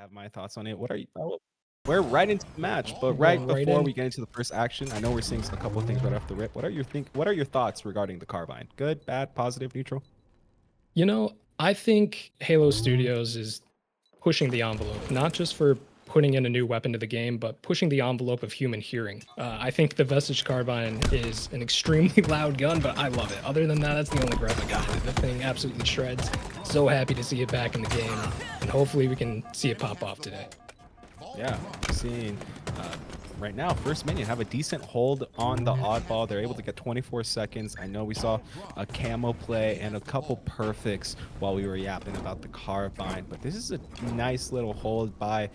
have my thoughts on it. What are you? Oh, we're right into the match, but right Going right before in. we get into the first action, I know we're seeing a couple of things right off the rip. What are your thoughts regarding the carbine? Good, bad, positive, neutral? I think Halo Studios is pushing the envelope, not just for putting in a new weapon to the game, but pushing the envelope of human hearing. I think the Vestige Carbine is an extremely loud gun, but I love it. Other than that, that's the only gripe I got with it. The thing absolutely shreds. So happy to see it back in the game, and hopefully we can see it pop off today. Yeah, seeing right now, First Minion have a decent hold on the oddball. They're able to get 24 seconds. I know we saw a camo play and a couple perfects while we were yapping about the carbine, but this is a nice little hold by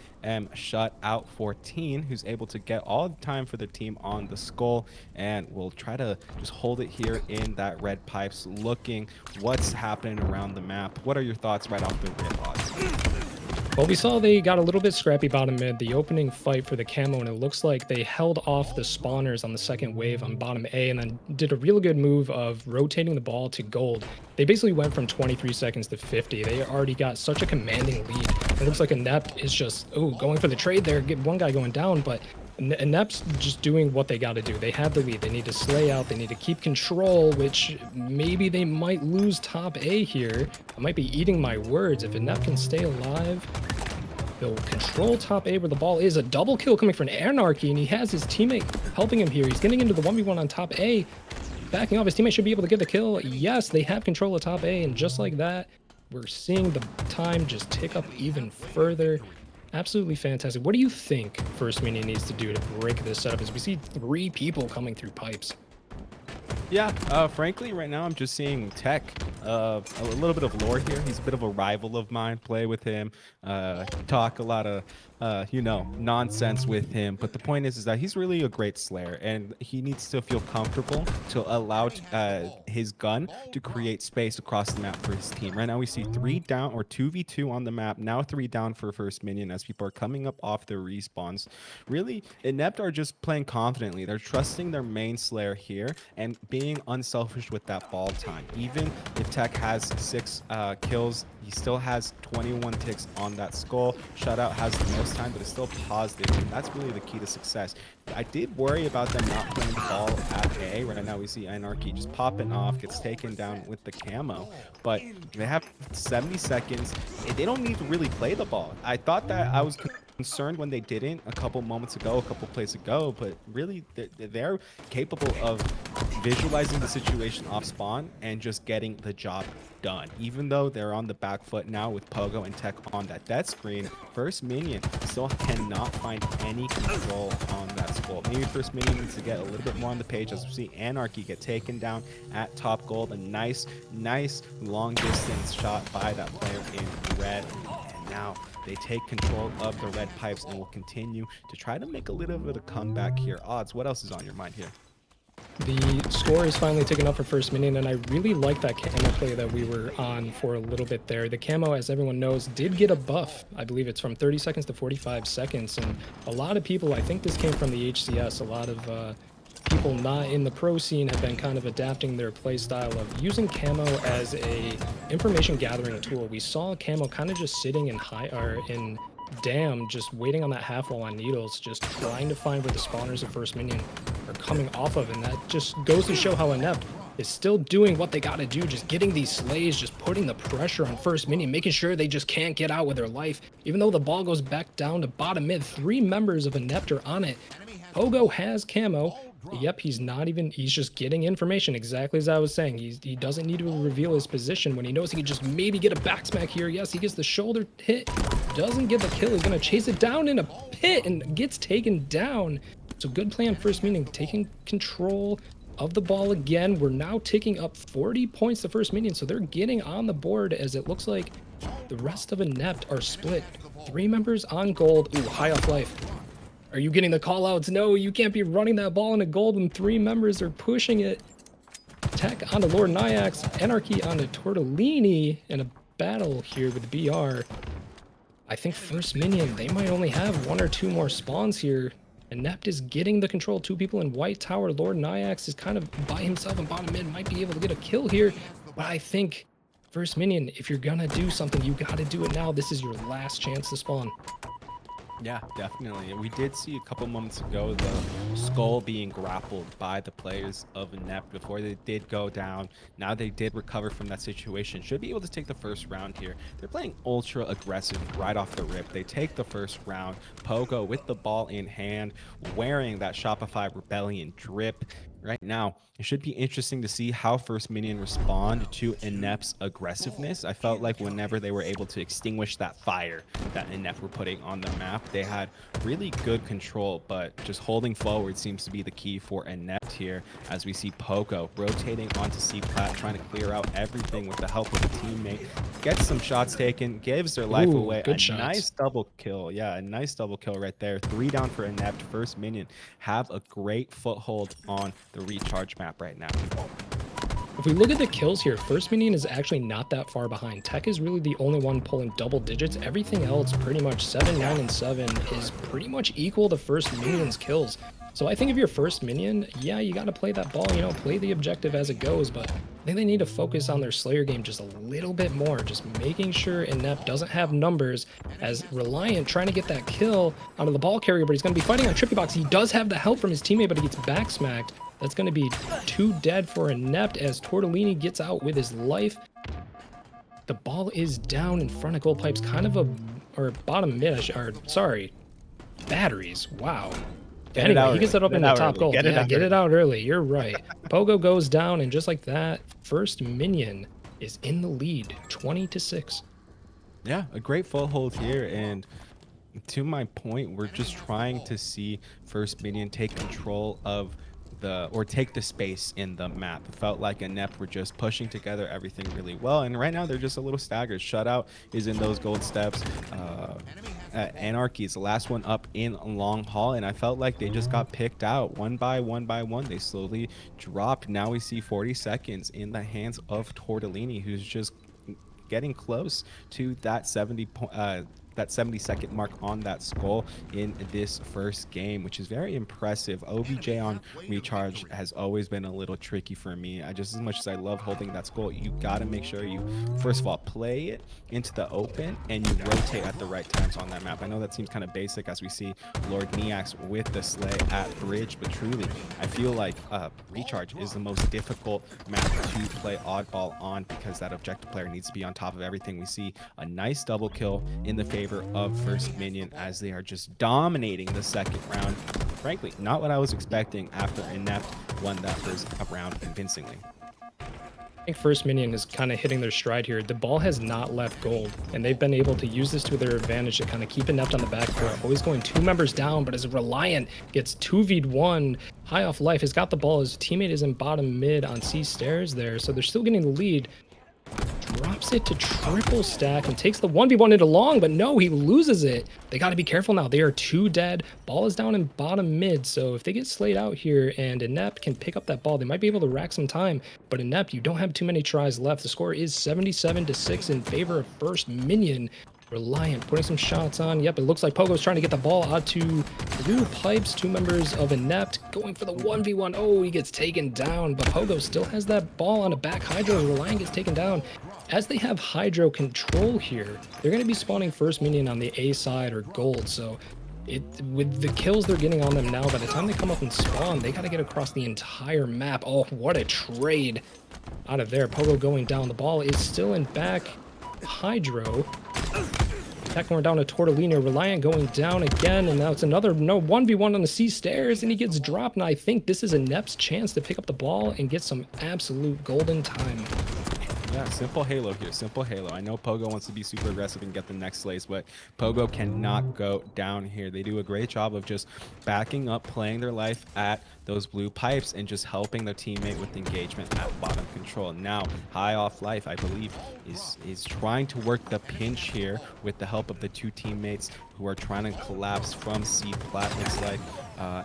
Shut Out 14, who's able to get all the time for the team on the skull, and we'll try to just hold it here in that red pipes, looking what's happening around the map. What are your thoughts right off the rip, Odds? Well, we saw they got a little bit scrappy bottom mid, the opening fight for the camo, and it looks like they held off the spawners on the second wave on bottom A and then did a real good move of rotating the ball to gold. They basically went from 23 seconds to 50. They already got such a commanding lead. It looks like Inept is just, going for the trade there, get one guy going down, but Inept's just doing what they got to do. They have the lead. They need to slay out. They need to keep control, which maybe they might lose top A here. I might be eating my words. If Inept can stay alive, they'll control top A where the ball is. A double kill coming from Anarchy, and he has his teammate helping him here. He's getting into the 1v1 on top A. Backing off, his teammate should be able to get the kill. Yes, they have control of top A, and just like that, we're seeing the time just tick up even further. Absolutely fantastic. What do you think First Minion needs to do to break this setup as we see 3 people coming through pipes? Yeah, frankly, right now I'm just seeing Tech, a little bit of lore here. He's a bit of a rival of mine. Play with him, talk a lot of, nonsense with him. But the point is that he's really a great slayer, and he needs to feel comfortable to allow his gun to create space across the map for his team. Right now we see 3 down or 2v2 on the map. Now 3 down for First Minion as people are coming up off their respawns. Really, Inept are just playing confidently. They're trusting their main slayer here and being unselfish with that ball time. Even if Tech has 6 kills, he still has 21 ticks on that skull. Shutout has the most time, but it's still positive, and that's really the key to success. I did worry about them not playing the ball at A. Right now we see Anarchy just popping off, gets taken down with the camo, but they have 70 seconds. They don't need to really play the ball. I thought that I was concerned when they didn't a couple moments ago, a couple plays ago, but really they're capable of visualizing the situation off spawn and just getting the job done. Even though they're on the back foot now with Pogo and Tech on that death screen, First Minion still cannot find any control on that skull. Maybe First Minion needs to get a little bit more on the page as we see Anarchy get taken down at top gold. A nice long distance shot by that player in red. And now they take control of the red pipes and will continue to try to make a little bit of comeback here. Odds, what else is on your mind here? The score is finally taken up for First Minion, and I really like that camo play that we were on for a little bit there. The camo, as everyone knows, did get a buff. I believe it's from 30 seconds to 45 seconds, and a lot of people, I think this came from the HCS, a lot of people not in the pro scene have been kind of adapting their play style of using camo as a information gathering tool. We saw camo kind of just sitting in in Dam, just waiting on that half wall on needles, just trying to find where the spawners of First Minion are coming off of, and that just goes to show how Inept is still doing what they got to do, just getting these slays, just putting the pressure on First Minion, making sure they just can't get out with their life. Even though the ball goes back down to bottom mid, 3 members of Inept are on it. Pogo has camo. Yep, he's just getting information, exactly as I was saying. He doesn't need to reveal his position when he knows he can just maybe get a backsmack here. Yes, he gets the shoulder hit, doesn't get the kill. He's going to chase it down in a pit and gets taken down. So good play on First Minion, taking control of the ball again. We're now ticking up 40 points to First Minion, so they're getting on the board as it looks like the rest of Inept are split. 3 members on gold. Ooh, high off life. Are you getting the call-outs? No, you can't be running that ball into gold when 3 members are pushing it. Tech onto Lord Nyax, Anarchy onto Tortellini, in a battle here with BR. I think First Minion, they might only have 1 or 2 more spawns here. Inept is getting the control. 2 people in White Tower. Lord Nyax is kind of by himself in bottom mid, might be able to get a kill here. But I think First Minion, if you're gonna do something, you gotta do it now. This is your last chance to spawn. Yeah, definitely. We did see a couple moments ago the skull being grappled by the players of Inept before they did go down. Now they did recover from that situation. Should be able to take the first round here. They're playing ultra aggressive right off the rip. They take the first round. Pogo with the ball in hand, wearing that Shopify Rebellion drip. Right now, it should be interesting to see how First Minion respond to Inept's aggressiveness. I felt like whenever they were able to extinguish that fire that Inept were putting on the map, they had really good control, but just holding forward seems to be the key for Inept here, as we see Pogo rotating onto C-Plat, trying to clear out everything with the help of a teammate, gets some shots taken, gives their life Ooh, away. good A shots. nice double kill. Yeah, a nice double kill right there. 3 down for Inept. First Minion have a great foothold on the recharge map right now. If we look at the kills here, First Minion is actually not that far behind. Tech is really the only one pulling double digits. Everything else, pretty much 7, 9, and 7, is pretty much equal to First Minion's kills. So I think if you're First Minion, yeah, you got to play that ball, you know, play the objective as it goes, but I think they need to focus on their Slayer game just a little bit more, just making sure Inept doesn't have numbers, as Reliant trying to get that kill out of the ball carrier, but he's going to be fighting on Trippy Box. He does have the help from his teammate, but he gets back smacked. That's going to be 2 dead for Inept as Tortellini gets out with his life. The ball is down in front of Gold Pipes, kind of a, or bottom mid, or sorry, batteries. Wow. Anyway, he gets it up in the top goal. Yeah, get it out early. You're right. Pogo goes down, and just like that, First Minion is in the lead, 20-6. Yeah, a great foothold here, and to my point, we're just trying to see First Minion take control of or take the space in the map. It felt like Inept were just pushing together everything really well, and right now they're just a little staggered. Shutout is in those gold steps. Anarchy is the last one up in long haul, and I felt like they just got picked out one by one by one. They slowly dropped. Now we see 40 seconds in the hands of Tortellini, who's just getting close to that 70-second mark on that skull in this first game, which is very impressive. OBJ on recharge has always been a little tricky for me. Just as much as I love holding that skull, you got to make sure you first of all play it into the open and you rotate at the right times on that map. I know that seems kind of basic, as we see Lord Neax with the slay at bridge, but truly I feel like recharge is the most difficult map to play oddball on, because that objective player needs to be on top of everything. We see a nice double kill in the favor of First Minion as they are just dominating the second round. Frankly, not what I was expecting after Inept won that first round convincingly. I think First Minion is kind of hitting their stride here. The ball has not left gold, and they've been able to use this to their advantage to kind of keep Inept on the back foot. Always going 2 members down, but as Reliant gets 2v1, high off life, has got the ball. His teammate is in bottom mid on C stairs there, so they're still getting the lead. Drops it to triple stack and takes the 1v1 into long, but no, he loses it. They got to be careful now. They are 2 dead. Ball is down in bottom mid, so if they get slayed out here and Inept can pick up that ball, they might be able to rack some time. But Inept, you don't have too many tries left. The score is 77-6 in favor of First Minion. Reliant putting some shots on. Yep, it looks like Pogo's trying to get the ball out to Blue Pipes. 2 members of Inept going for the 1v1. Oh, he gets taken down, but Pogo still has that ball on a back Hydro. Reliant gets taken down. As they have Hydro control here, they're going to be spawning First Minion on the A side or gold. So with the kills they're getting on them now, by the time they come up and spawn, they got to get across the entire map. Oh, what a trade out of there. Pogo going down. The ball is still in back Hydro. Tech going down to Tortellini. Reliant going down again, and now it's another 1v1 on the C stairs, and he gets dropped. And I think this is Inept's chance to pick up the ball and get some absolute golden time. Yeah, simple Halo here, simple Halo. I know Pogo wants to be super aggressive and get the next slays, but Pogo cannot go down here. They do a great job of just backing up, playing their life at those blue pipes, and just helping their teammate with engagement at bottom control. Now, High Off Life, I believe, is trying to work the pinch here with the help of the 2 teammates who are trying to collapse from C plat. Looks like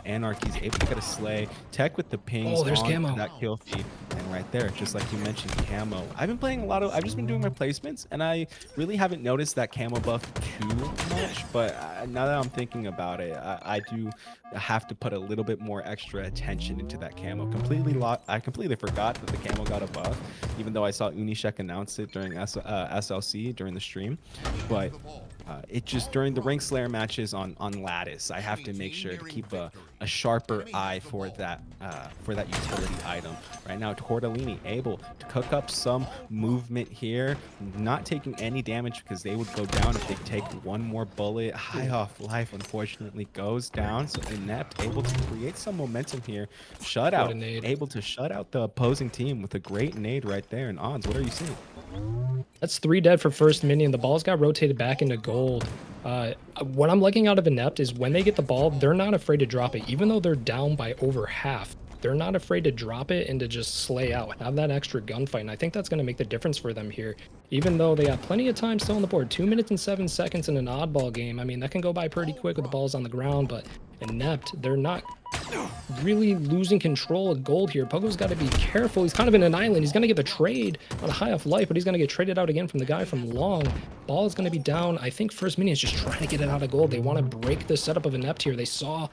Anarchy's able to get a slay. Tech with the pings there's on camo. that kill feed, and right there, just like you mentioned, camo. I've been playing I've just been doing my placements, and I really haven't noticed that camo buff too much, but now that I'm thinking about it, I do have to put a little bit more extra attention into that camo. I completely forgot that the camo got a buff, even though I saw Unishek announce it during SLC during the stream. But it just during the Rank Slayer matches on Lattice, I have to make sure to keep a sharper eye for that utility item. Right now, Tortellini able to cook up some movement here, not taking any damage because they would go down if they take one more bullet. High off life, unfortunately, goes down. So Inept able to create some momentum here. What a Shutout, nade. able to shut out the opposing team with a great nade right there. And Odds, what are you seeing? That's 3 dead for First Minion. The ball's got rotated back into gold. What I'm liking out of Inept is when they get the ball, they're not afraid to drop it. Even though they're down by over half, they're not afraid to drop it and to just slay out, have that extra gunfight. And I think that's going to make the difference for them here. Even though they have plenty of time still on the board, 2 minutes and 7 seconds in an oddball game. I mean, that can go by pretty quick with the balls on the ground, but Inept, they're not really losing control of gold here. Pogo's got to be careful. He's kind of in an island. He's going to get the trade on a high off life, but he's going to get traded out again from the guy from long. Ball is going to be down. I think First Minion is just trying to get it out of gold. They want to break the setup of Inept here. They saw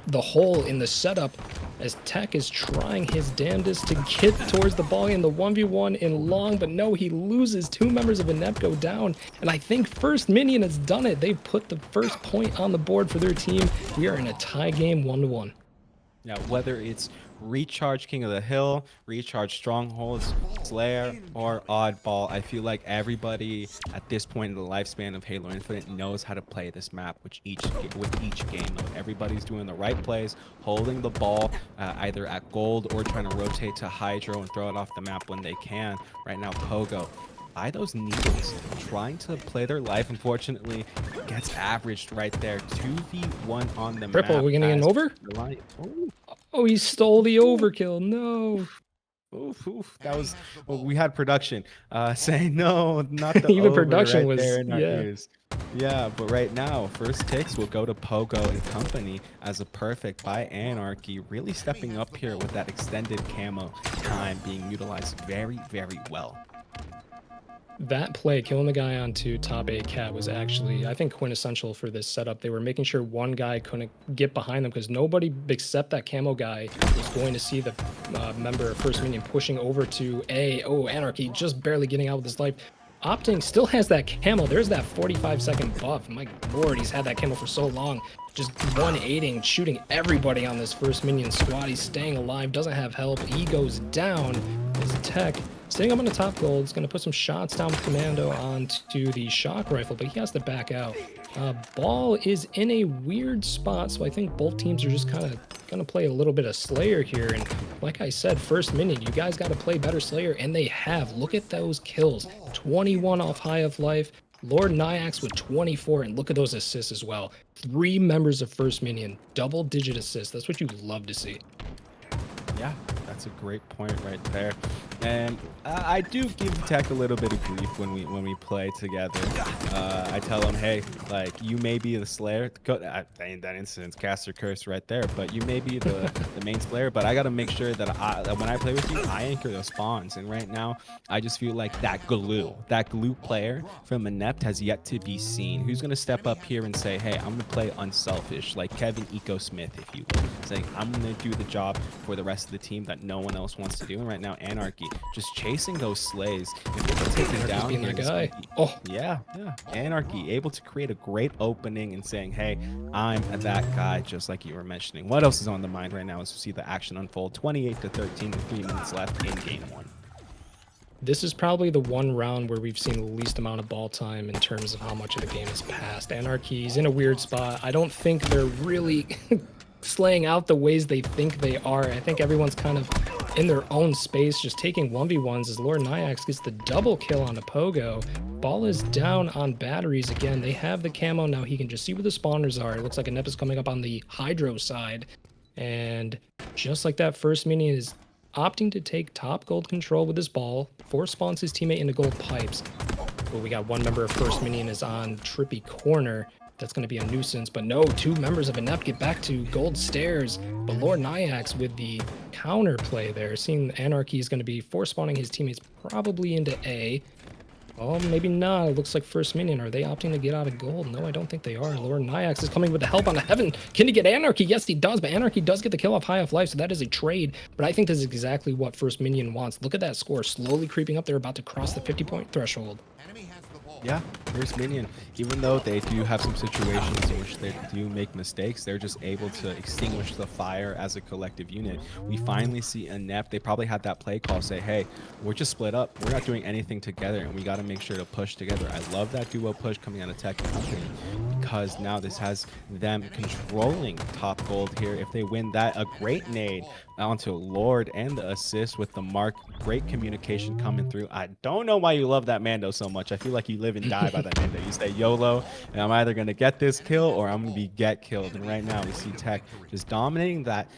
the hole in the setup as Tech is trying his damnedest to get towards the ball in the 1v1 in long, but no, he loses. 2 members of Inept go down, and I think First Minion has done it. They've put the first point on the board for their team. We are in a tie game 1-1. Now, whether it's Recharge King of the Hill, Recharge Strongholds, Slayer, or Oddball, I feel like everybody at this point in the lifespan of Halo Infinite knows how to play this map with each game mode. Everybody's doing the right plays, holding the ball either at gold or trying to rotate to Hydro and throw it off the map when they can. Right now, Pogo, by those needles, trying to play their life, unfortunately, gets averaged right there. 2v1 on the Triple, map. are we gonna get an over? Oh, he stole the overkill. No. Oof, oof. That was, well, we had production saying no, not the Even over production right was, there in our yeah. ears. Yeah, but right now, first takes will go to Pogo and company as a perfect by Anarchy, really stepping up here with that extended camo time being utilized very, very well. That play, killing the guy onto top 8 cat, was actually, I think, quintessential for this setup. They were making sure one guy couldn't get behind them because nobody except that camo guy was going to see the member of First Minion pushing over to A. Oh, Anarchy just barely getting out with his life. Opting still has that camo. There's that 45-second buff. My lord, he's had that camo for so long. Just 1-8ing, shooting everybody on this First Minion squad. He's staying alive, doesn't have help. He goes down. His Tech sitting up on the top gold. Is going to put some shots down with Commando onto the shock rifle, but he has to back out. Ball is in a weird spot, so I think both teams are just kind of going to play a little bit of Slayer here. And like I said, First Minion, you guys got to play better Slayer, and they have. Look at those kills. 21 off High of Life. Lord Nyax with 24, and look at those assists as well. 3 members of First Minion, double-digit assists. That's what you love to see. Yeah, that's a great point right there. And I do give Tech a little bit of grief when we play together. I tell him, hey, like, you may be the Slayer. That instance, caster curse right there. But you may be the main Slayer. But I got to make sure that when I play with you, I anchor those spawns. And right now, I just feel like that glue player from Inept has yet to be seen. Who's going to step up here and say, hey, I'm going to play unselfish, like Kevin Eco Smith, if you will. Saying, I'm going to do the job for the rest of the team that no one else wants to do. And right now, Anarchy just chasing those slays. If they can take it down, being that guy. Oh, yeah. Anarchy able to create a great opening and saying, hey, I'm that guy, just like you were mentioning. What else is on the mind right now as we see the action unfold? 28-13 with 3 minutes left in game 1. This is probably the one round where we've seen the least amount of ball time in terms of how much of the game has passed. Anarchy's in a weird spot. I don't think they're really slaying out the ways they think they are. I think everyone's kind of in their own space, just taking 1v1s as Lord Nyax gets the double kill on a Pogo. Ball is down on batteries again. They have the camo now. He can just see where the spawners are. It looks like Inept is coming up on the Hydro side. And just like that, First Minion is opting to take top gold control with his ball. Force spawns his teammate into gold pipes. But we got one member of First Minion is on Trippy Corner. That's going to be a nuisance, but no, 2 members of Inept get back to gold stairs. But Lord Nyax with the counter play there, seeing Anarchy is going to be force spawning his teammates probably into A. Oh, maybe not. It looks like First Minion. Are they opting to get out of gold? No, I don't think they are. Lord Nyax is coming with the help on the heaven. Can he get Anarchy? Yes, he does, but Anarchy does get the kill off High of Life, so that is a trade. But I think this is exactly what First Minion wants. Look at that score slowly creeping up. They're about to cross the 50-point threshold. Yeah, First Minion, even though they do have some situations in which they do make mistakes, they're just able to extinguish the fire as a collective unit. We finally see Inept. They probably had that play call say, hey, we're just split up. We're not doing anything together, and we got to make sure to push together. I love that duo push coming out of Tech and Company because now this has them controlling top gold here. If they win that, a great nade onto Lord and the assist with the mark. Great communication coming through. I don't know why you love that Mando so much. I feel like you live and die by that Mando. You say YOLO, and I'm either going to get this kill or I'm going to be get killed. And right now we see Tech just dominating that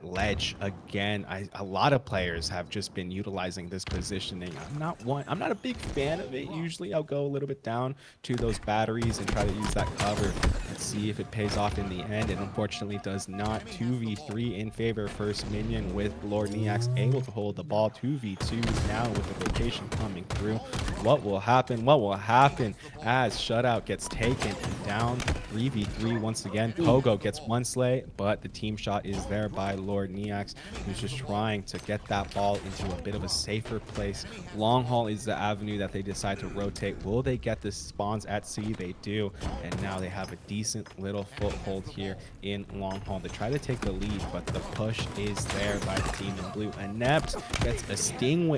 ledge again. A lot of players have just been utilizing this positioning. I'm not a big fan of it. Usually I'll go a little bit down to those batteries and try to use that cover. Let's see if it pays off in the end. It unfortunately does not. 2v3 in favor of First Minion with Lord Neax able to hold the ball. 2v2 now with the rotation coming through. What will happen? What will happen as Shutout gets taken down? 3v3 once again. Pogo gets one slay, but the team shot is there by Lord Neax, who's just trying to get that ball into a bit of a safer place. Long haul is the avenue that they decide to rotate. Will they get the spawns at C? They do, and now they have a decent little foothold here in long haul. They try to take the lead, but the push is there by the team in blue. Inept gets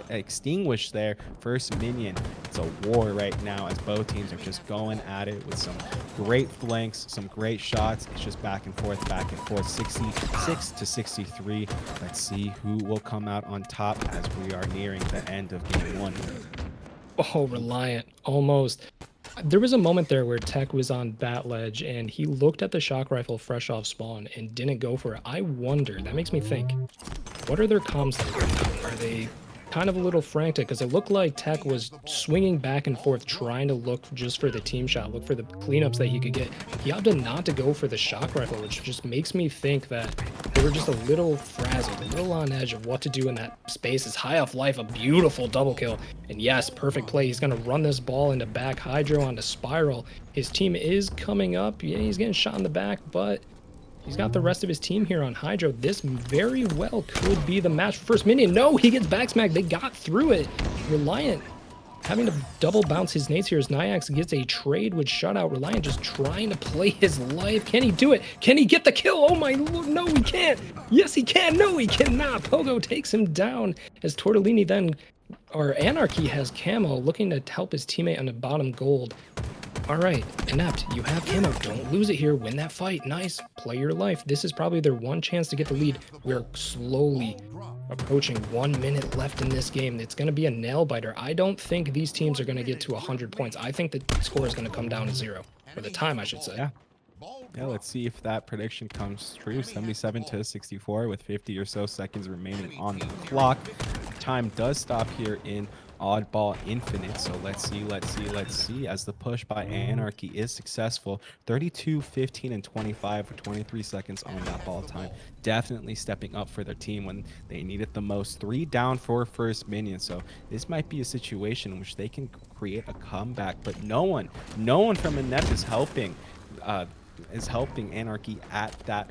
extinguished there. First Minion. It's a war right now as both teams are just going at it with some great flanks, some great shots. It's just back and forth, 66 to 63. Let's see who will come out on top as we are nearing the end of game one. Oh, Reliant, almost. There was a moment there where Tech was on bat ledge and he looked at the shock rifle fresh off spawn and didn't go for it. I wonder, that makes me think, what are their comms like right now? Are they kind of a little frantic? Because it looked like Tech was swinging back and forth trying to look just for the team shot, look for the cleanups that he could get. He opted not to go for the shock rifle, which just makes me think that they were just a little frazzled, a little on edge of what to do in that space. It's high off life, a beautiful double kill. And yes, perfect play. He's going to run this ball into back Hydro onto Spiral. His team is coming up. Yeah, he's getting shot in the back, but he's got the rest of his team here on Hydro. This very well could be the match for First Minion. No, he gets back smacked. They got through it. Reliant having to double bounce his nades here as Nyax gets a trade with Shutout. Reliant just trying to play his life. Can he do it? Can he get the kill? Oh my lord, no, he can't. Yes, he can. No, he cannot. Pogo takes him down as Tortellini then, or Anarchy has Camo looking to help his teammate on the bottom gold. All right, Inept, you have Camo. Don't lose it here. Win that fight. Nice. Play your life. This is probably their one chance to get the lead. We're slowly approaching 1 minute left in this game. It's going to be a nail biter. I don't think these teams are going to get to 100 points. I think the score is going to come down to 0. Or the time, I should say. Yeah, let's see if that prediction comes true. 77 to 64 with 50 or so seconds remaining on the clock. Time does stop here in Oddball Infinite, so let's see as the push by Anarchy is successful. 32, 15, and 25 for 23 seconds on that ball time. Definitely stepping up for their team when they need it the most. 3 down for First Minion, so this might be a situation in which they can create a comeback, but no one from Inept is helping Anarchy at that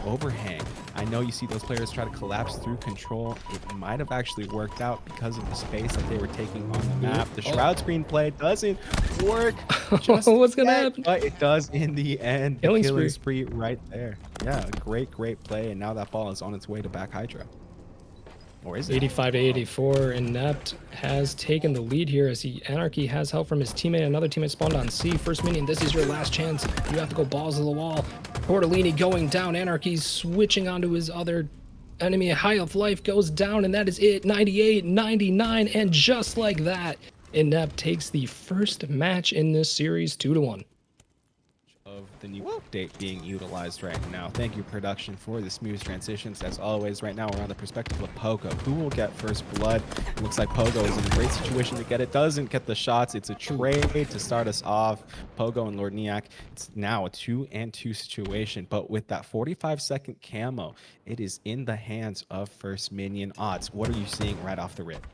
overhang. I know you see those players try to collapse through control. It might have actually worked out because of the space that they were taking on the map. The Shroud screen play doesn't work. What's gonna happen? But it does in the end. Killing spree right there. Yeah, great play, and now that ball is on its way to back Hydra. Or is it? 85 to 84. Inept has taken the lead here as Anarchy has help from his teammate. Another teammate spawned on C. First Minion, this is your last chance. You have to go balls to the wall. Tortellini going down. Anarchy's switching onto his other enemy. High of life goes down, and that is it. 98, 99, and just like that, Inept takes the first match in this series 2-1. Of the new update being utilized right now. Thank you, production, for the smooth transitions. As always, right now we're on the perspective of Pogo. Who will get first blood? It looks like Pogo is in a great situation to get it. Doesn't get the shots. It's a trade to start us off. Pogo and Lord Neak. It's now a 2-2 situation, but with that 45-second camo, it is in the hands of First Minion. Odds, what are you seeing right off the rip?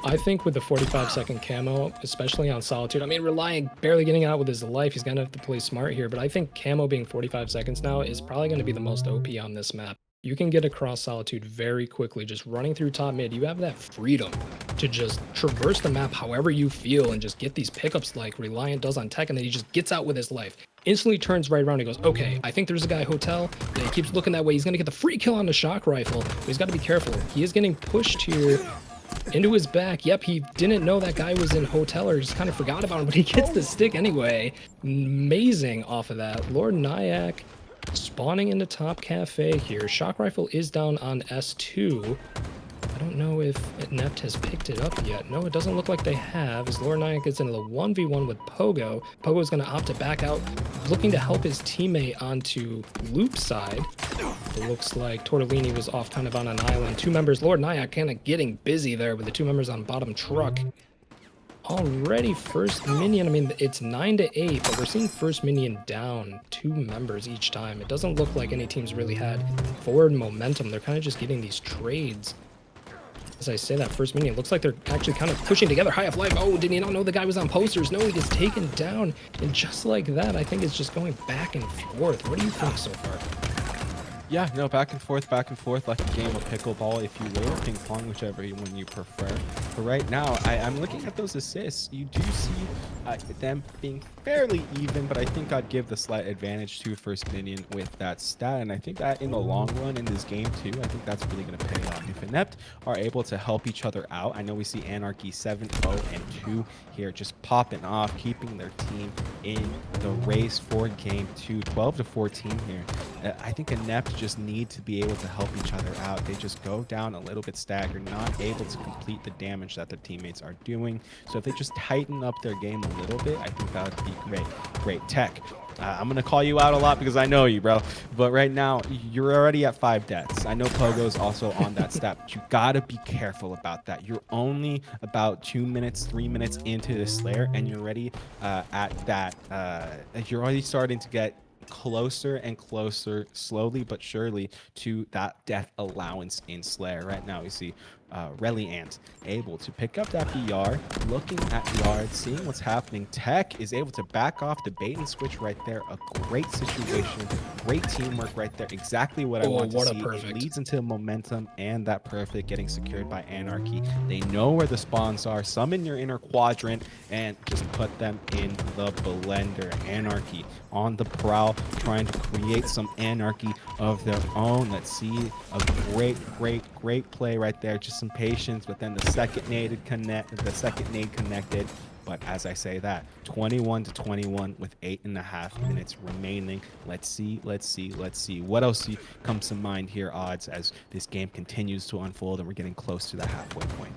I think with the 45-second camo, especially on Solitude, I mean, Reliant barely getting out with his life. He's going to have to play smart here, but I think camo being 45 seconds now is probably going to be the most OP on this map. You can get across Solitude very quickly, just running through top mid. You have that freedom to just traverse the map however you feel and just get these pickups like Reliant does on Tech, and then he just gets out with his life. Instantly turns right around and goes, okay, I think there's a guy Hotel. And he keeps looking that way. He's going to get the free kill on the shock rifle, but he's got to be careful. He is getting pushed here into his back. Yep, he didn't know that guy was in Hotel, or just kind of forgot about him, but he gets the stick anyway. Amazing off of that. Lord Nyack spawning into top cafe here. Shock rifle is down on S2. I don't know if Inept has picked it up yet. No, it doesn't look like they have, as Lord Nyack gets into the 1v1 with Pogo. Pogo's going to opt to back out, looking to help his teammate onto loop side. It looks like Tortellini was off kind of on an island. Two members, Lord Nyack kind of getting busy there with the two members on bottom truck. Already First Minion, I mean, it's 9-8, but we're seeing First Minion down 2 members each time. It doesn't look like any teams really had forward momentum. They're kind of just getting these trades. As I say that, First Minion looks like they're actually kind of pushing together. High of life. Oh, did he not know the guy was on posters? No, he gets taken down. And just like that, I think it's just going back and forth. What do you think so far? Yeah, no, back and forth, like a game of pickleball, if you will, or ping pong, whichever one you prefer. But right now, I'm looking at those assists. You do see them being fairly even, but I think I'd give the slight advantage to First Minion with that stat. And I think that in the long run in this game too, I think that's really going to pay off. If Inept are able to help each other out, I know we see Anarchy 7-0-2 here, just popping off, keeping their team in the race for game 2, 12-14 here. I think Inept just need to be able to help each other out. They just go down a little bit staggered, not able to complete the damage that their teammates are doing. So if they just tighten up their game a little bit, I think that would be great. Great. Tech, I'm going to call you out a lot because I know you, bro. But right now, you're already at 5 deaths. I know Pogo's also on that stat, but you got to be careful about that. You're only about 2 minutes, 3 minutes into the Slayer, and you're already at that. You're already starting to get closer and closer, slowly but surely, to that death allowance in Slayer. Right now, we see Reliant able to pick up that BR, looking at yard, seeing what's happening. Tech is able to back off the bait and switch right there. A great situation, great teamwork right there. Exactly what I want to see. It leads into momentum, and that perfect getting secured by Anarchy. They know where the spawns are. Summon your inner quadrant and just put them in the blender. Anarchy on the prowl, trying to create some anarchy of their own. Let's see a great play right there. Just some patience, but then the second nade connected. But as I say that, 21-21 with 8.5 minutes remaining. Let's see what else comes to mind here, odds, as this game continues to unfold and we're getting close to the halfway point.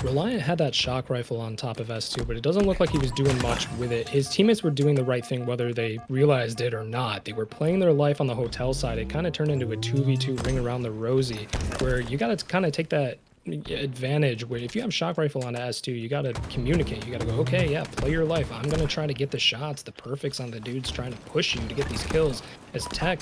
Reliant had that shock rifle on top of S2, but it doesn't look like he was doing much with it. His teammates were doing the right thing, whether they realized it or not. They were playing their life on the Hotel side. It kind of turned into a 2v2 ring around the rosy, where you got to kind of take that advantage where if you have shock rifle on S2, you got to communicate. You got to go, okay, yeah, play your life. I'm going to try to get the shots, the perfects on the dudes trying to push you to get these kills. As Tech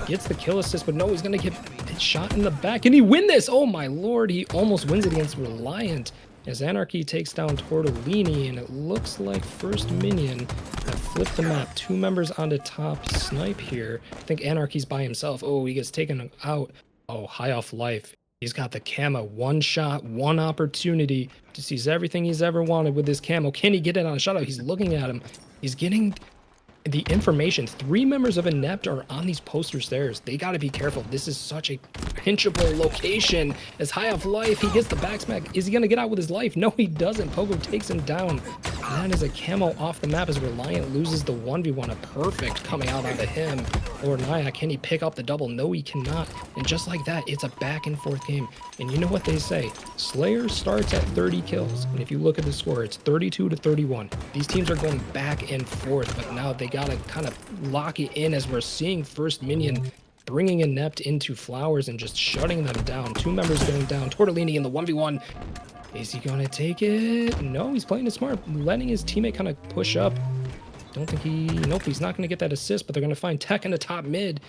gets the kill assist, but no, he's going to get shot in the back. Can he win this? Oh my lord, he almost wins it against Reliant as Anarchy takes down Tortellini, and it looks like First Minion have flipped the map. 2 members onto top snipe here. I think Anarchy's by himself. Oh, he gets taken out. Oh, high off life. He's got the camo. 1 shot, 1 opportunity to seize everything he's ever wanted with this camo. Can he get it on a shutout? He's looking at him. He's getting the information. 3 members of Inept are on these poster stairs. They got to be careful. This is such a pinchable location. As high off life, he gets the back smack. Is he going to get out with his life? No, he doesn't. Pogo takes him down. And that is a camo off the map as Reliant loses the 1v1. A perfect coming out onto him. Lord Nyack, can he pick up the double? No, he cannot. And just like that, it's a back and forth game. And you know what they say? Slayer starts at 30 kills. And if you look at the score, it's 32-31. These teams are going back and forth, but now they got to kind of lock it in as we're seeing First Minion bringing Inept into flowers and just shutting them down. 2 members going down. Tortellini in the 1v1. Is he going to take it? No, he's playing it smart, letting his teammate kind of push up. Don't think nope, he's not going to get that assist, but they're going to find Tech in the top mid.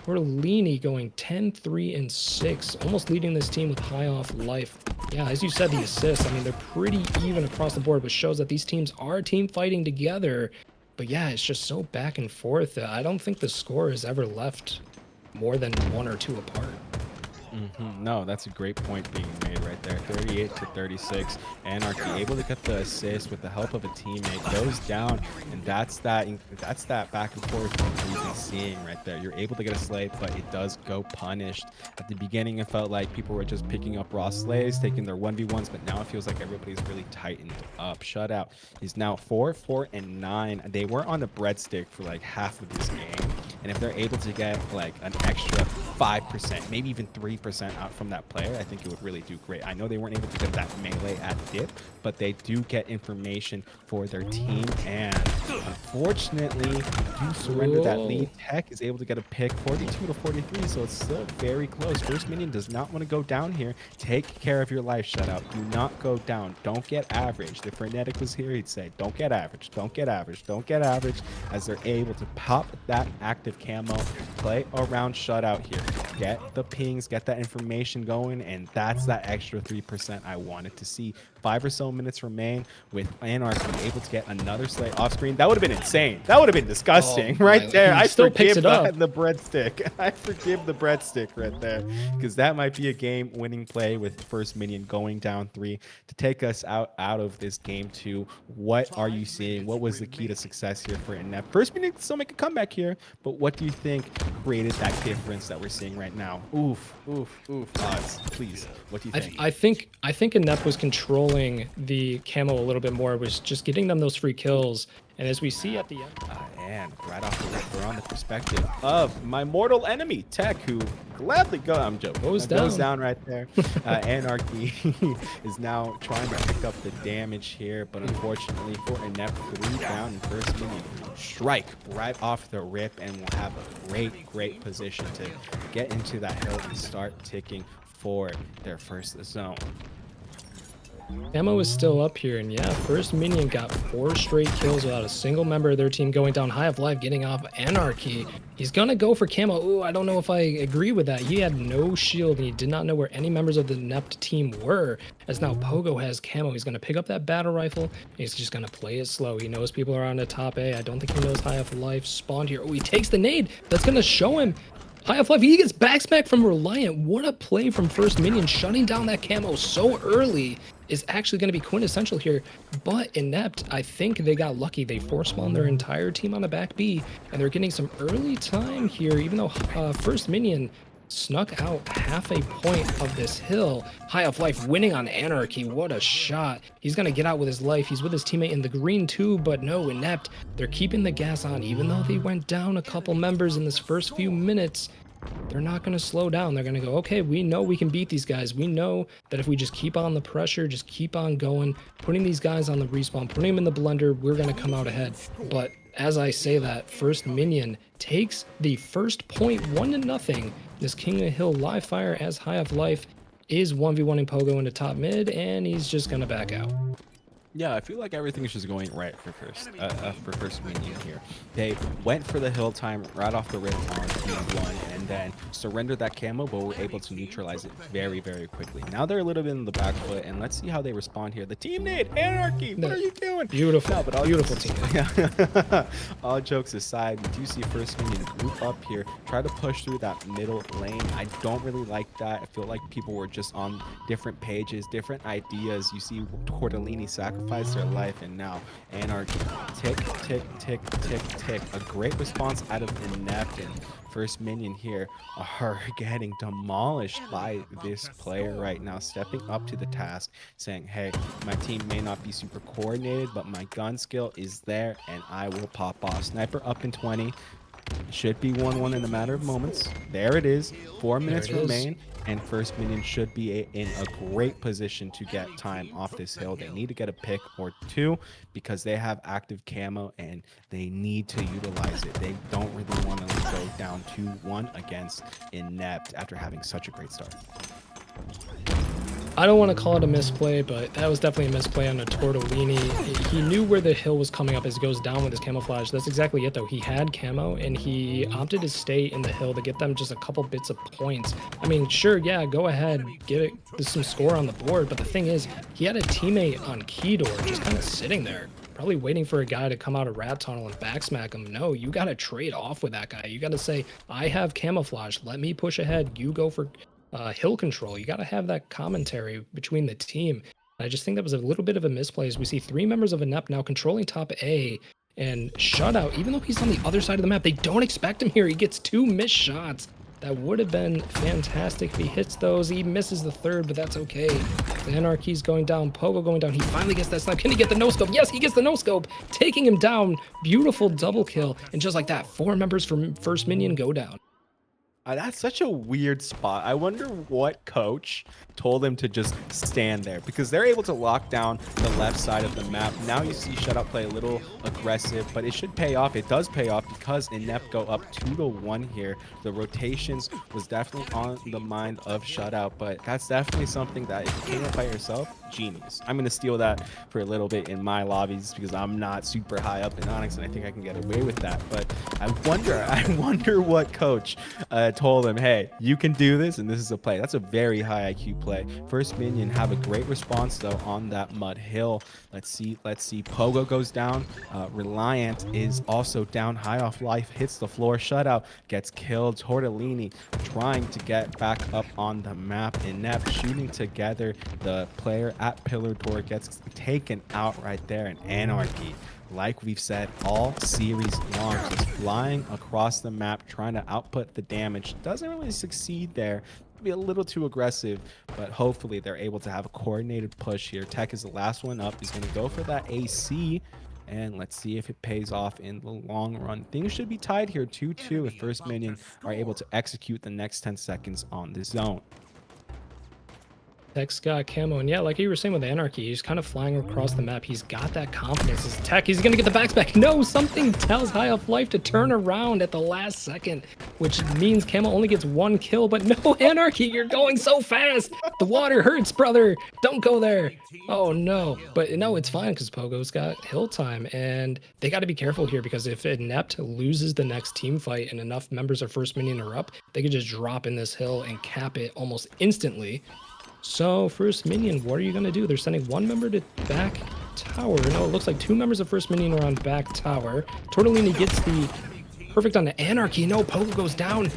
Tortellini going 10-3-6, almost leading this team with high off life. Yeah, as you said, the assists, I mean, they're pretty even across the board, which shows that these teams are team fighting together. But yeah, it's just so back and forth. I don't think the score has ever left more than 1 or 2 apart. No, that's a great point being made right there. 38 to 36. Anarchy able to get the assist with the help of a teammate, goes down, and that's that back and forth we've been seeing right there. You're able to get a slay, but it does go punished. At the beginning, it felt like people were just picking up raw slays, taking their 1v1s, but now it feels like everybody's really tightened up. Shutout is now 4, 4, and 9. They were on the breadstick for like half of this game. And if they're able to get like an extra 5%, maybe even 3% out from that player, I think it would really do great. I know they weren't able to get that melee at dip, but they do get information for their team. And unfortunately, you surrender that lead. Tech is able to get a pick, 42 to 43, so it's still very close. First Minion does not want to go down here. Take care of your life, Shutout. Do not go down. Don't get average. If Frenetic was here, he'd say, don't get average, don't get average, don't get average, as they're able to pop that active camo, play around Shutout here. Get the pings, get that information going, and that's that extra 3% I wanted to see. 5 or so minutes remain with Anarchy able to get another slay off screen. That would have been insane. That would have been disgusting right there. I still picks forgive it up. the breadstick. I forgive the breadstick right there, because that might be a game-winning play with First Minion going down 3 to take us out of this game 2. What are you seeing? What was the key to success here for Inept? First Minion can still make a comeback here, but what do you think created that difference that we're seeing right now? Oof, oof, oof. Odds, please. What do you think? I think Inept was controlling the camo a little bit more, was just getting them those free kills. And as we see at the end, and right off the rip, we're on the perspective of my mortal enemy, Tech, who gladly I'm joking. Goes down right there. Anarchy is now trying to pick up the damage here, but unfortunately for Inept, 3 down and First Minion strike right off the rip, and will have a great position to get into that hill and start ticking for their first zone. Camo is still up here, and yeah, First Minion got 4 straight kills without a single member of their team going down. High of Life getting off Anarchy. He's gonna go for camo. Ooh, I don't know if I agree with that. He had no shield, and he did not know where any members of the Inept team were. As now Pogo has camo, he's gonna pick up that battle rifle. He's just gonna play it slow. He knows people are on the top A. I don't think he knows High of Life spawned here. Oh, he takes the nade. That's gonna show him. High of Life, he gets backsmack from Reliant. What a play from First Minion. Shutting down that camo so early is actually going to be quintessential here. But Inept, I think they got lucky. They force spawned their entire team on the back B, and they're getting some early time here, even though First Minion snuck out half a point of this hill. High of Life winning on Anarchy. What a shot. He's going to get out with his life. He's with his teammate in the green too, but no, Inept, they're keeping the gas on. Even though they went down a couple members in this first few minutes, they're not going to slow down. They're going to go, okay, we know we can beat these guys. We know that if we just keep on the pressure, just keep on going, putting these guys on the respawn, putting them in the blender, we're going to come out ahead. But as I say that, First Minion takes the first point, 1-0. This King of the Hill live fire as High of Life is 1v1ing Pogo into top mid, and he's just going to back out. Yeah, I feel like everything is just going right for First Minion here. They went for the hill time right off the rip on Q1, and then surrendered that camo, but were able to neutralize it very quickly. Now they're a little bit in the back foot, and let's see how they respond here. The team nade, Anarchy, what are you doing? Beautiful, no, but beautiful team. All jokes aside, we do see First Minion group up here, try to push through that middle lane. I don't really like that. I feel like people were just on different pages, different ideas. You see Tortellini sacrifice their life, and now Anarchy tick. A great response out of Inept, and First Minion here are getting demolished by this player right now, stepping up to the task, saying, hey, my team may not be super coordinated, but my gun skill is there, and I will pop off. Sniper up in 20. Should be 1-1 in a matter of moments. There it is. 4 minutes remain, and First Minion should be in a great position to get time off this hill. They need to get a pick or 2 because they have active camo, and they need to utilize it. They don't really want to go down 2-1 against Inept after having such a great start. I don't want to call it a misplay, but that was definitely a misplay on the Tortellini. He knew where the hill was coming up as he goes down with his camouflage. That's exactly it, though. He had camo, and he opted to stay in the hill to get them just a couple bits of points. I mean, sure, yeah, go ahead, get some score on the board, but the thing is, he had a teammate on Keydor just kind of sitting there, probably waiting for a guy to come out of rat tunnel and backsmack him. No, you got to trade off with that guy. You got to say, I have camouflage. Let me push ahead. You go for hill control. You got to have that commentary between the team. I just think that was a little bit of a misplay as we see 3 members of Inept now controlling top A and Shutout, even though he's on the other side of the map, they don't expect him here. He gets 2 missed shots. That would have been fantastic if he hits those. He misses the 3rd, but that's okay. The Anarchy's going down, Pogo going down. He finally gets that snipe. Can he get the no-scope? Yes, he gets the no-scope, taking him down. Beautiful double kill. And just like that, 4 members from First Minion go down. That's such a weird spot. I wonder what coach told him to just stand there, because they're able to lock down the left side of the map. Now you see Shutout play a little aggressive, but it should pay off. It does pay off because Inept go up 2-1 here. The rotations was definitely on the mind of Shutout, but that's definitely something that if you came up by yourself, genius. I'm going to steal that for a little bit in my lobbies because I'm not super high up in Onyx and I think I can get away with that. But I wonder what coach told him, hey, you can do this, and this is a play. That's a very high IQ play. First Minion have a great response though on that mud hill. Let's see. Pogo goes down. Reliant is also down, high off life, hits the floor. Shutout gets killed. Tortellini trying to get back up on the map. Inept shooting together. The player at Pillar Door gets taken out right there. And Anarchy, like we've said all series long, just flying across the map trying to output the damage. Doesn't really succeed there. Be a little too aggressive, but hopefully they're able to have a coordinated push here. Tech is the last one up. He's going to go for that AC, and let's see if it pays off in the long run. Things should be tied here 2-2 if First Minion are able to execute the next 10 seconds on the zone. Tech's got camo, and yeah, like you were saying with Anarchy, he's kind of flying across the map. He's got that confidence. His Tech, he's gonna get the back. No, something tells High Off Life to turn around at the last second, which means camo only gets 1 kill. But no, Anarchy, you're going so fast. The water hurts, brother. Don't go there. Oh no, but no, it's fine because Pogo's got hill time, and they got to be careful here because if Inept loses the next team fight and enough members of First Minion are up, they could just drop in this hill and cap it almost instantly. So First Minion, what are you going to do? They're sending 1 member to back tower. No, it looks like 2 members of First Minion are on back tower. Tortellini gets the perfect on the Anarchy. No, Pogo goes down.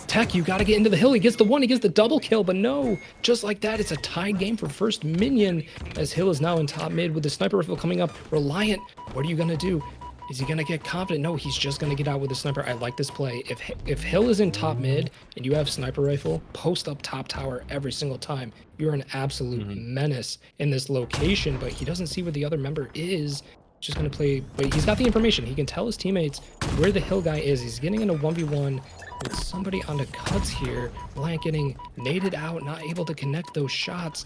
Tech, you got to get into the hill. He gets the 1. He gets the double kill, but no. Just like that, it's a tied game for First Minion as Hill is now in top mid with the sniper rifle coming up. Reliant, what are you going to do? Is he going to get confident? No, he's just going to get out with the sniper. I like this play. If Hill is in top mid and you have sniper rifle, post up top tower every single time. You're an absolute menace in this location, but he doesn't see where the other member is. Just going to play, but he's got the information. He can tell his teammates where the Hill guy is. He's getting in a 1v1 with somebody on the cuts here. Blank getting naded out, not able to connect those shots.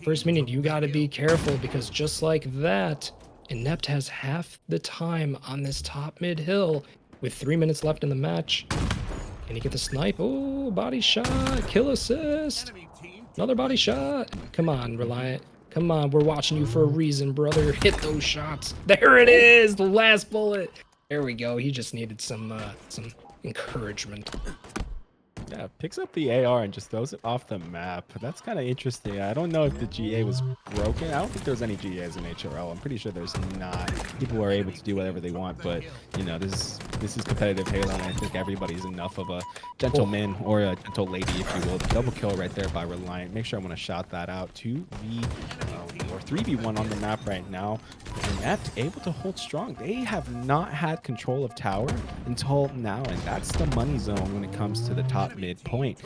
First Minion, you got to be careful because just like that, Inept has half the time on this top mid hill with 3 minutes left in the match. Can he get the snipe? Oh, body shot, kill assist. Another body shot. Come on, Reliant. Come on, we're watching you for a reason, brother. Hit those shots. There it is, the last bullet. There we go. He just needed some encouragement. Yeah, picks up the AR and just throws it off the map. That's kind of interesting. I don't know if the GA was broken. I don't think there's any GAs in HRL. I'm pretty sure there's not. People are able to do whatever they want, but you know, this is competitive Halo, and I think everybody's enough of a gentleman or a gentle lady, if you will. The double kill right there by Reliant. Make sure I'm gonna shout that out. 3v1 on the map right now. Inept able to hold strong. They have not had control of tower until now, and that's the money zone when it comes to the top midpoint.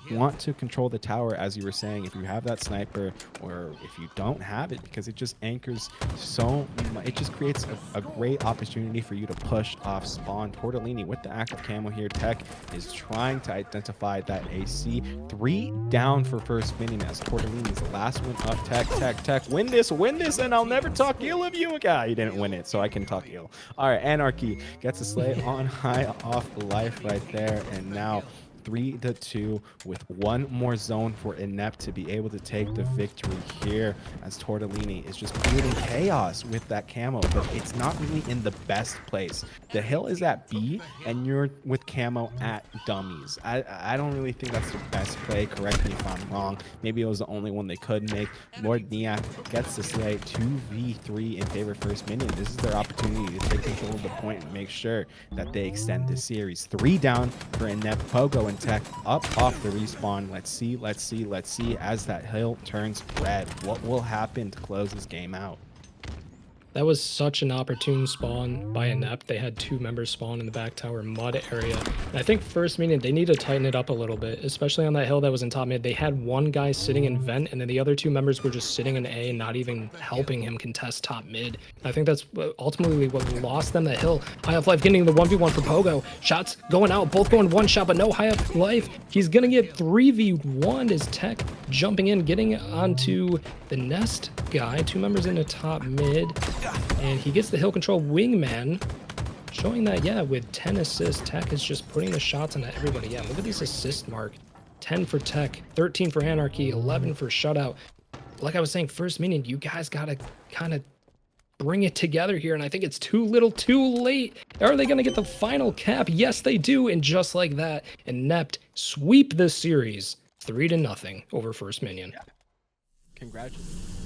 You want to control the tower, as you were saying, if you have that sniper, or if you don't have it, because it just anchors so much. It just creates a great opportunity for you to push off spawn. Tortellini with the active camo here. Tech is trying to identify that AC. 3 down for First Minion as Tortellini is the last one up. Tech, win this, and I'll never talk ill of you. Guy, you didn't win it, so I can talk ill. All right, Anarchy gets a slay on High Off Life right there, and now 3-2 with one more zone for Inept to be able to take the victory here, as Tortellini is just creating chaos with that camo, but it's not really in the best place. The hill is at B, and you're with camo at dummies. I don't really think that's the best play. Correct me if I'm wrong. Maybe it was the only one they could make. Lord Nia gets to slay 2v3 in favor of First Minion. This is their opportunity to take control of the point and make sure that they extend the series. 3 down for Inept. Pogo and Tech up off the respawn. Let's see as that hill turns red. What will happen to close this game out? That was such an opportune spawn by Inept. They had 2 members spawn in the back tower mud area. And I think First Minion, they need to tighten it up a little bit, especially on that hill that was in top mid. They had one guy sitting in vent, and then the other 2 members were just sitting in A and not even helping him contest top mid. I think that's ultimately what lost them that hill. High Up Life getting the 1v1 for Pogo. Shots going out, both going one shot, but no High Up Life. He's gonna get 3v1 as Tech jumping in, getting onto the nest guy. 2 members in the top mid. And he gets the hill control wingman, showing that, yeah, with 10 assists, Tech is just putting the shots on everybody. Yeah, look at these assist mark. 10 for Tech, 13 for Anarchy, 11 for Shutout. Like I was saying, First Minion, you guys got to kind of bring it together here, and I think it's too little too late. Are they going to get the final cap? Yes, they do, and just like that, Inept sweep this series 3-0 over First Minion. Yeah. Congratulations.